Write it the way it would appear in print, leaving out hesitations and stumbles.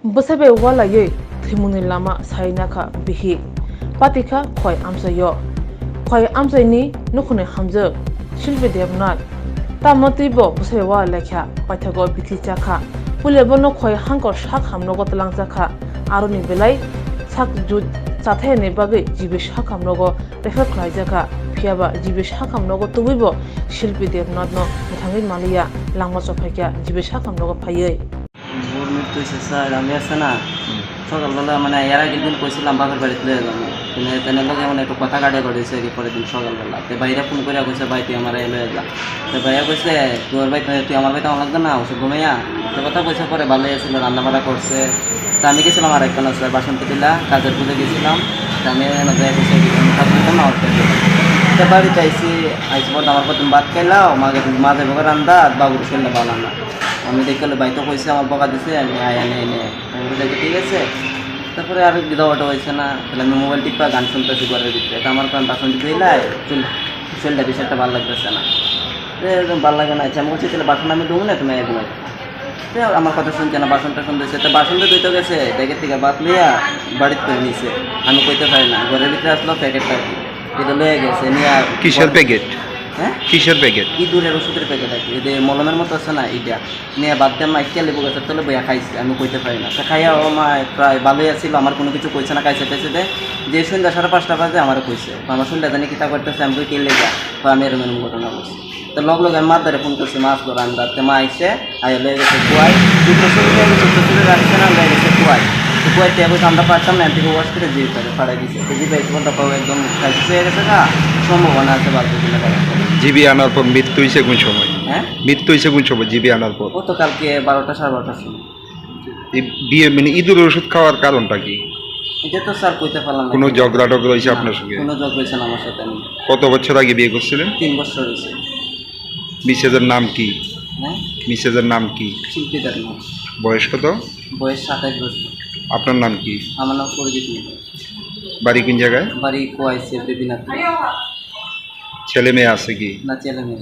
Busabe walaye thimuni lama sainaka bihi patika khoi amsayo khoi amsaini nukhune hamje shilbe devnat tamotibo busabe wa lekha paithago bikli chakha pulebono khoi hangkor shak hamnogo talangjakha aroni belai sak jut chathene bage jibe shak hamnogo refer khlaijaka phiaba jibe shak hamnogo tubibo shilbe devnat no muthangi maliya langma chophaikya jibe shak hamnogo phaiye তো sir আমি আছে না সকালবেলা মানে এর আগের দিন কইছিলাম বাপের বাড়িতে লয়ে যাবো কিন্তু তেনে লগে মানে একটু কথা কাটে করেছে কি পরের দিন সকালবেলা তো বাইরে ফোন করে কইছে ভাই তুই আমার লয়ে যা তো ভাইয়া কইছে তোর ভাই তুই আমার ভাইতে আমার লাগবে না ওষুধ ঘুমাইয়া তো কথা কইছে পরে ভালোই আছিল রান্না বাড়া করছে তা আমি গেছিলাম আর একটা স্যার বাসন্তী টিলা কাজের পুজো গেছিলাম তা আমি যাই কইছে কাজ করতাম না তো বাড়িতে আইসি পর আমার প্রথম ভাত খাইলাও মাঝে বকে রান্দা বাবুর শরীরে পালাম না আমি দেখলে ভাই তো কইছে আমার বকা দিছে আমি আয় এনে দেখে ঠিক আছে তারপরে আর গিদাওয়াটা হয়েছে না তাহলে আমি মোবাইল টিপা গান শুনতেছি ঘরের ভিতরে তো আমার কারণ বাসন দিতে এলাই চুলটা বেশি একটা ভালো লাগতেছে না একদম ভালো লাগে না আমি বলছি তাহলে বাসন আমি দেবো না তুমি একদম আমার কথা শুনছে না বাসনটা শুনতেছে তো বাসনটা ধুইতে গেছে দেখে থেকে বাদ লইয়া বাড়িতে করে নিছে আমি কইতে পারি না ঘরের ভিতরে আসলো প্যাকেটটা এটা লয়ে গেছে নিয়ে কিসের প্যাকেট? হ্যাঁ কিসের প্যাকেট? ইঁদুরের ওষুধের প্যাকেট আছে এই যে মলমের মতো আছে না এটা নিয়ে বাদ দিয়ে মাইকে লেবু গাছের তলে বইয়া খাইছে আমি কইতে পারি না তা খাইয়া ও মা প্রায় ভালোই আছিল আমার কোনো কিছু কইছে না খাইছে টাইছে দে যে সন্ধ্যা 5:30 বাজে আমার কইছে আমার সন্ধ্যা জানি কিতা করতেছে আমি কই কেলে যা তো আমি এরকম ঘটনা বলছি তো লগ আমি মার ধরে ফোন করছি মাছ ধর আন্দাতে মা আইসে আয় লয়ে গেছে কুয়াই দুটো চলে রাখছে না লয়ে গেছে কুয়াই কুয়াই টেবল আমরা পারতাম না থেকে ওয়াশ করে দিয়ে পারে ফাড়াই দিছে তো জিবাই কোনটা পাও একদম খাইছে হয়ে গেছে না সম্ভাবনা আছে বাড়তে দিলে জিবি আনার পর মৃত্যু হয়েছে কোন সময়? হ্যাঁ মৃত্যু হয়েছে কোন সময় জিবি আনার পর? ও তো কালকে 12টা 12:30 সময় বিয়ে মানে ইঁদুরের ওষুধ খাওয়ার কারণটা কি? এটা তো স্যার কইতে পারলাম না কোনো ঝগড়া টগড়া হয়েছে আপনার সঙ্গে? কোনো ঝগড়া হয়েছে না আমার সাথে আমি কত বছর আগে বিয়ে করছিলেন? 3 বছর হয়েছে মিসেজের নাম কি? হ্যাঁ মিসেজের নাম কি? শিল্পীদের নাম বয়স কত? বয়স 27 বছর আপনার নাম কি? আমার নাম সরজিৎ মিত্র বাড়ি কোন জায়গায়? বাড়ি কোয়াইছে বেবিনাথ ছেলে মেয়ে আছে কি? না ছেলে মেয়ে